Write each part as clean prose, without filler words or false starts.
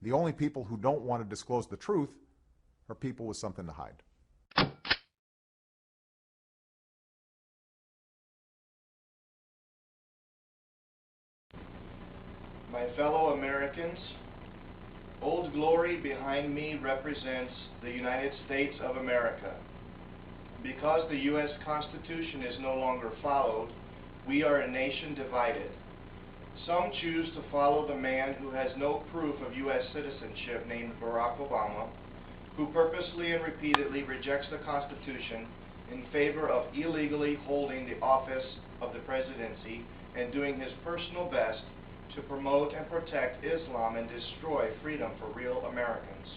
The only people who don't want to disclose the truth are people with something to hide. My fellow Americans, Old Glory behind me represents the United States of America. Because the U.S. Constitution is no longer followed, we are a nation divided. Some choose to follow the man who has no proof of U.S. citizenship named Barack Obama, who purposely and repeatedly rejects the Constitution in favor of illegally holding the office of the presidency and doing his personal best to promote and protect Islam and destroy freedom for real Americans.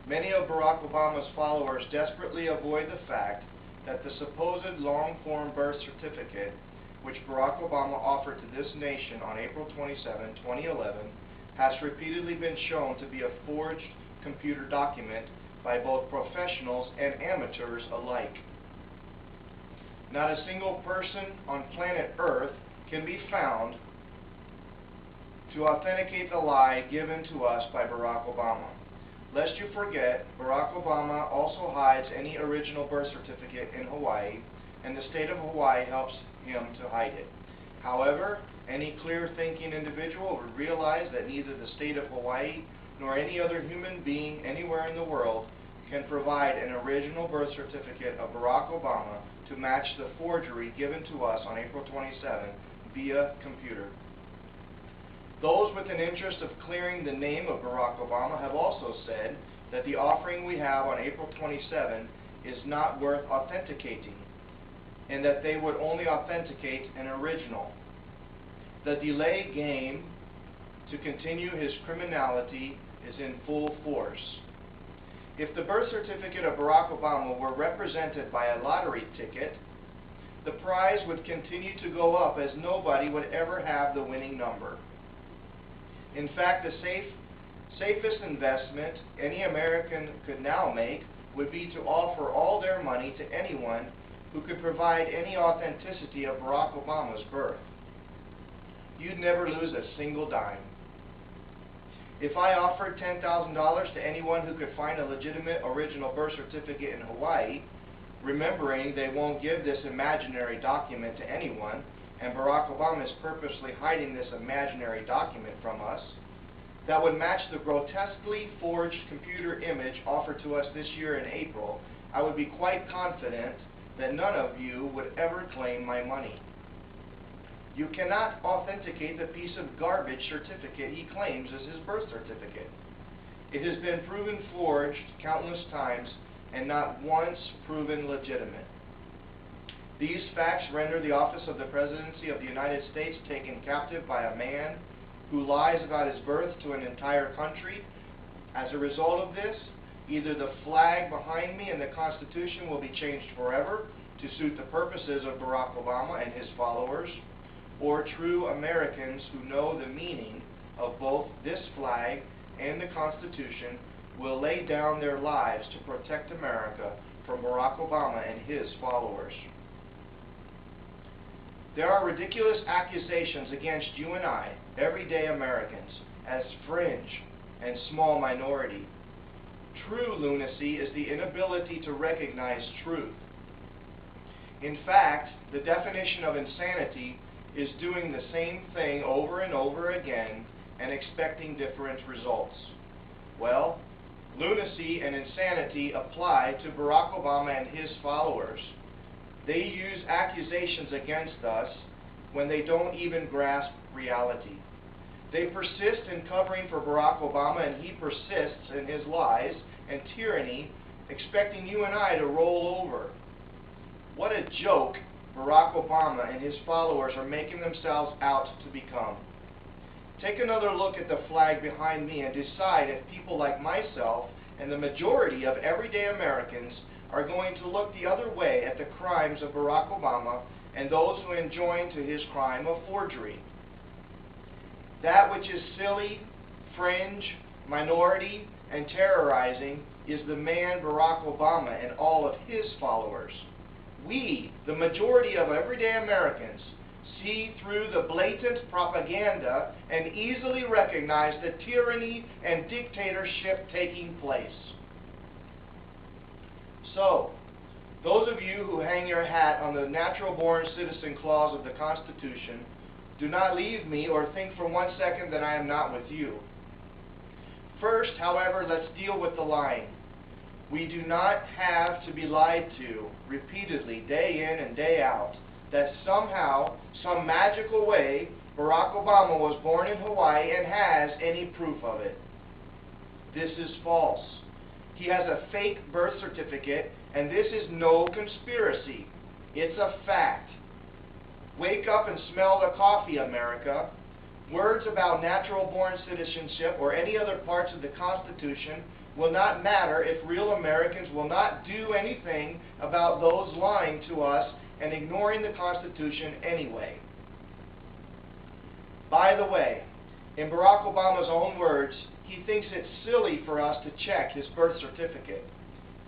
Many of Barack Obama's followers desperately avoid the fact that the supposed long-form birth certificate, which Barack Obama offered to this nation on April 27, 2011, has repeatedly been shown to be a forged computer document by both professionals and amateurs alike. Not a single person on planet Earth can be found to authenticate the lie given to us by Barack Obama. Lest you forget, Barack Obama also hides any original birth certificate in Hawaii, and the state of Hawaii helps him to hide it. However, any clear-thinking individual would realize that neither the state of Hawaii nor any other human being anywhere in the world can provide an original birth certificate of Barack Obama to match the forgery given to us on April 27 via computer. Those with an interest of clearing the name of Barack Obama have also said that the offering we have on April 27 is not worth authenticating, and that they would only authenticate an original. The delay game to continue his criminality is in full force. If the birth certificate of Barack Obama were represented by a lottery ticket, the prize would continue to go up as nobody would ever have the winning number. In fact, the safest investment any American could now make would be to offer all their money to anyone who could provide any authenticity of Barack Obama's birth. You'd never lose a single dime. If I offered $10,000 to anyone who could find a legitimate original birth certificate in Hawaii, remembering they won't give this imaginary document to anyone, and Barack Obama is purposely hiding this imaginary document from us, that would match the grotesquely forged computer image offered to us this year in April, I would be quite confident that none of you would ever claim my money. You cannot authenticate the piece of garbage certificate he claims is his birth certificate. It has been proven forged countless times and not once proven legitimate. These facts render the office of the presidency of the United States taken captive by a man who lies about his birth to an entire country. As a result of this, either the flag behind me and the Constitution will be changed forever to suit the purposes of Barack Obama and his followers, or true Americans who know the meaning of both this flag and the Constitution will lay down their lives to protect America from Barack Obama and his followers. There are ridiculous accusations against you and I, everyday Americans, as fringe and small minority. True lunacy is the inability to recognize truth. In fact, the definition of insanity is doing the same thing over and over again and expecting different results. Well, lunacy and insanity apply to Barack Obama and his followers. They use accusations against us when they don't even grasp reality. They persist in covering for Barack Obama, and he persists in his lies and tyranny, expecting you and I to roll over. What a joke Barack Obama and his followers are making themselves out to become. Take another look at the flag behind me and decide if people like myself and the majority of everyday Americans are going to look the other way at the crimes of Barack Obama and those who enjoin to his crime of forgery. That which is silly, fringe, minority, and terrorizing is the man Barack Obama and all of his followers. We, the majority of everyday Americans, see through the blatant propaganda and easily recognize the tyranny and dictatorship taking place. So, those of you who hang your hat on the natural-born citizen clause of the Constitution, do not leave me or think for 1 second that I am not with you. First, however, let's deal with the lying. We do not have to be lied to repeatedly, day in and day out, that somehow, some magical way, Barack Obama was born in Hawaii and has any proof of it. This is false. He has a fake birth certificate, and this is no conspiracy. It's a fact. Wake up and smell the coffee, America. Words about natural-born citizenship or any other parts of the Constitution will not matter if real Americans will not do anything about those lying to us and ignoring the Constitution anyway. By the way, in Barack Obama's own words, he thinks it's silly for us to check his birth certificate.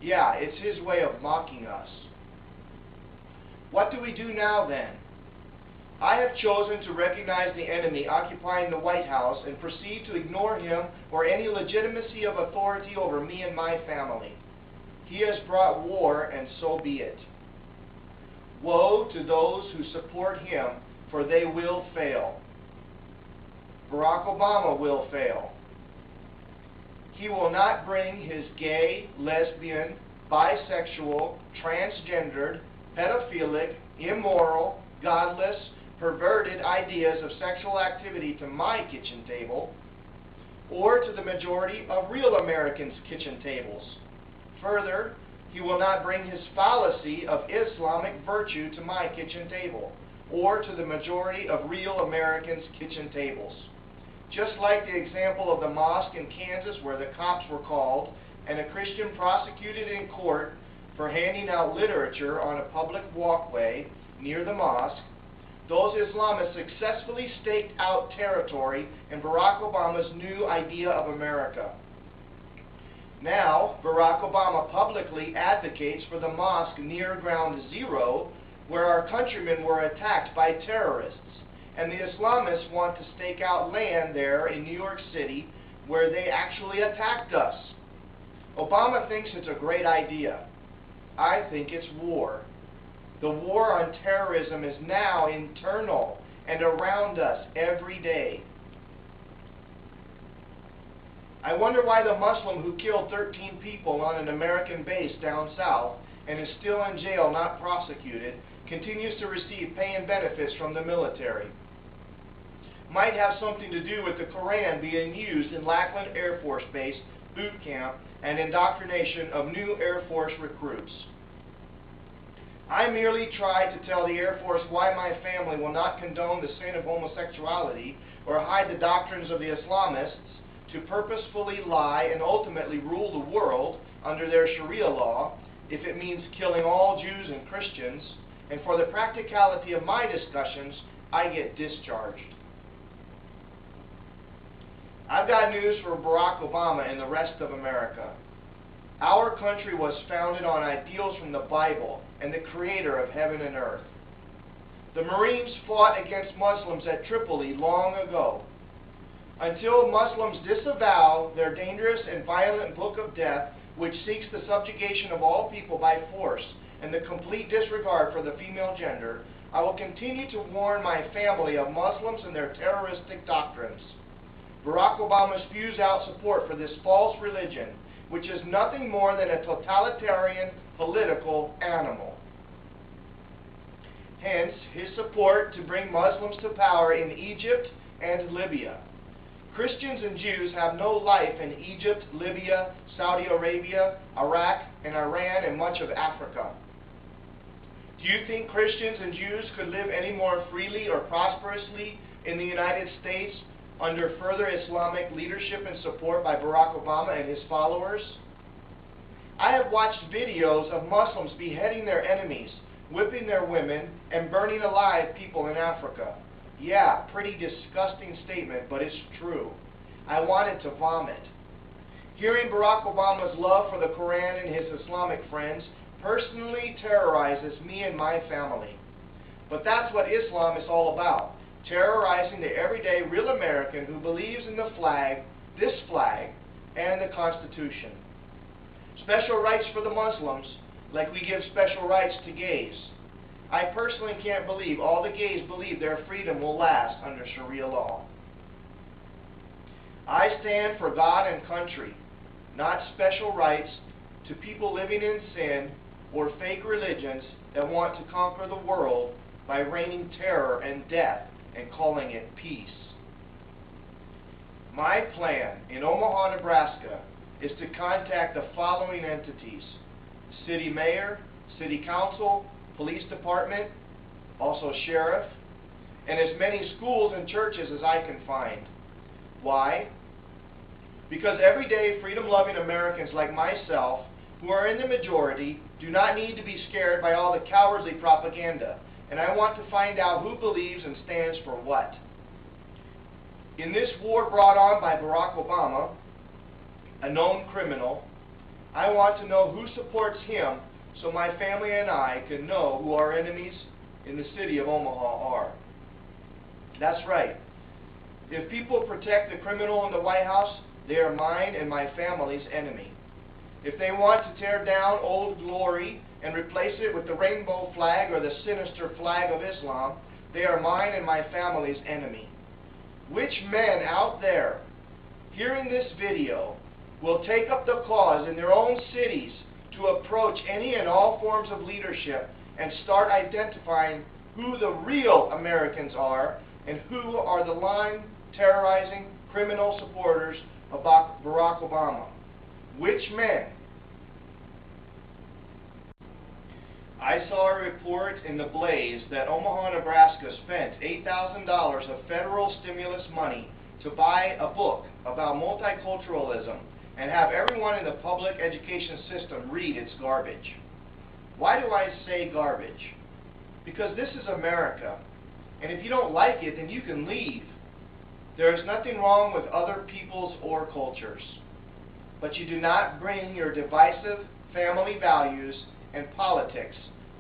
Yeah, it's his way of mocking us. What do we do now then? I have chosen to recognize the enemy occupying the White House and proceed to ignore him or any legitimacy of authority over me and my family. He has brought war, and so be it. Woe to those who support him, for they will fail. Barack Obama will fail. He will not bring his gay, lesbian, bisexual, transgendered, pedophilic, immoral, godless, perverted ideas of sexual activity to my kitchen table, or to the majority of real Americans' kitchen tables. Further, he will not bring his fallacy of Islamic virtue to my kitchen table, or to the majority of real Americans' kitchen tables. Just like the example of the mosque in Kansas where the cops were called and a Christian prosecuted in court for handing out literature on a public walkway near the mosque, those Islamists successfully staked out territory in Barack Obama's new idea of America. Now, Barack Obama publicly advocates for the mosque near Ground Zero, where our countrymen were attacked by terrorists, and the Islamists want to stake out land there in New York City, where they actually attacked us. Obama thinks it's a great idea. I think it's war. The war on terrorism is now internal and around us every day. I wonder why the Muslim who killed 13 people on an American base down south and is still in jail not prosecuted continues to receive pay and benefits from the military. Might have something to do with the Koran being used in Lackland Air Force Base boot camp and indoctrination of new Air Force recruits. I merely tried to tell the Air Force why my family will not condone the sin of homosexuality or hide the doctrines of the Islamists to purposefully lie and ultimately rule the world under their Sharia law if it means killing all Jews and Christians, and for the practicality of my discussions, I get discharged. I've got news for Barack Obama and the rest of America. Our country was founded on ideals from the Bible and the Creator of heaven and earth. The Marines fought against Muslims at Tripoli long ago. Until Muslims disavow their dangerous and violent book of death, which seeks the subjugation of all people by force and the complete disregard for the female gender, I will continue to warn my family of Muslims and their terroristic doctrines. Barack Obama spews out support for this false religion, which is nothing more than a totalitarian political animal. Hence, his support to bring Muslims to power in Egypt and Libya. Christians and Jews have no life in Egypt, Libya, Saudi Arabia, Iraq, and Iran, and much of Africa. Do you think Christians and Jews could live any more freely or prosperously in the United States under further Islamic leadership and support by Barack Obama and his followers? I have watched videos of Muslims beheading their enemies, whipping their women, and burning alive people in Africa. Yeah, pretty disgusting statement, but it's true. I wanted to vomit. Hearing Barack Obama's love for the Quran and his Islamic friends personally terrorizes me and my family. But that's what Islam is all about, terrorizing the everyday real American who believes in the flag, this flag, and the Constitution. Special rights for the Muslims, like we give special rights to gays. I personally can't believe all the gays believe their freedom will last under Sharia law. I stand for God and country, not special rights to people living in sin or fake religions that want to conquer the world by raining terror and death and calling it peace. My plan in Omaha, Nebraska is to contact the following entities: city mayor, city council, police department, also sheriff, and as many schools and churches as I can find. Why? Because everyday freedom-loving Americans like myself, who are in the majority, do not need to be scared by all the cowardly propaganda, and I want to find out who believes and stands for what. In this war brought on by Barack Obama, a known criminal, I want to know who supports him so my family and I can know who our enemies in the city of Omaha are. That's right. If people protect the criminal in the White House, they are mine and my family's enemy. If they want to tear down Old Glory and replace it with the rainbow flag or the sinister flag of Islam, they are mine and my family's enemy. Which men out there hearing this video will take up the cause in their own cities to approach any and all forms of leadership and start identifying who the real Americans are and who are the lying, terrorizing, criminal supporters of Barack Obama? Which men? I saw a report in the Blaze that Omaha, Nebraska spent $8,000 of federal stimulus money to buy a book about multiculturalism and have everyone in the public education system read its garbage. Why do I say garbage? Because this is America, and if you don't like it, then you can leave. There is nothing wrong with other peoples or cultures, but you do not bring your divisive family values and politics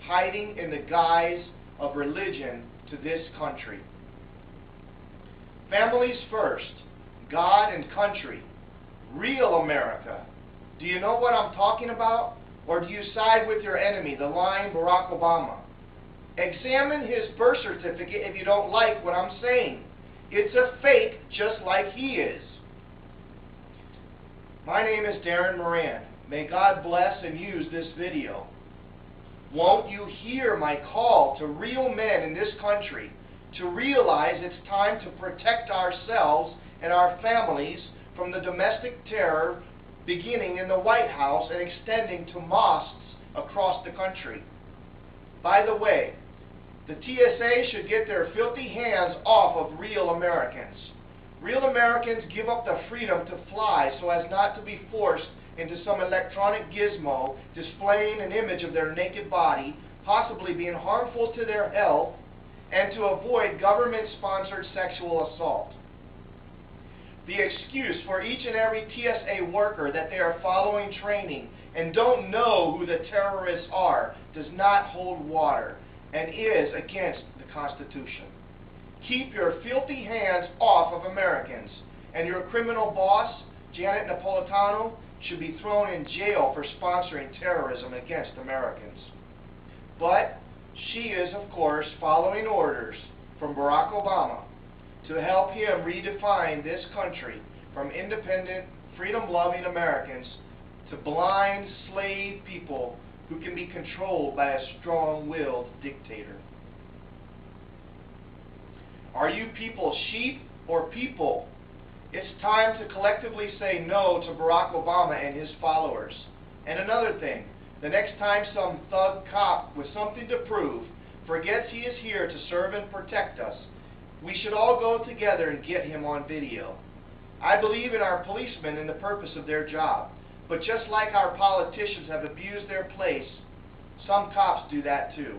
hiding in the guise of religion to this country. Families first, God and country, real America. Do you know what I'm talking about? Or do you side with your enemy, the lying Barack Obama? Examine his birth certificate if you don't like what I'm saying. It's a fake just like he is. My name is Daryn Moran. May God bless and use this video. Won't you hear my call to real men in this country to realize it's time to protect ourselves and our families from the domestic terror beginning in the White House and extending to mosques across the country? By the way, the TSA should get their filthy hands off of real Americans. Real Americans give up the freedom to fly so as not to be forced into some electronic gizmo displaying an image of their naked body, possibly being harmful to their health, and to avoid government-sponsored sexual assault. The excuse for each and every TSA worker that they are following training and don't know who the terrorists are does not hold water and is against the Constitution. Keep your filthy hands off of Americans, and your criminal boss, Janet Napolitano, should be thrown in jail for sponsoring terrorism against Americans. But she is, of course, following orders from Barack Obama to help him redefine this country from independent, freedom-loving Americans to blind slave people who can be controlled by a strong-willed dictator. Are you people sheep or people? It's time to collectively say no to Barack Obama and his followers. And another thing, the next time some thug cop with something to prove forgets he is here to serve and protect us, we should all go together and get him on video. I believe in our policemen and the purpose of their job, but just like our politicians have abused their place, some cops do that too.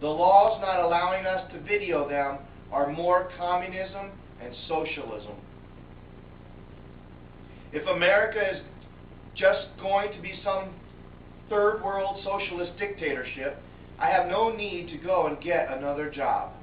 The laws not allowing us to video them are more communism and socialism. If America is just going to be some third world socialist dictatorship, I have no need to go and get another job.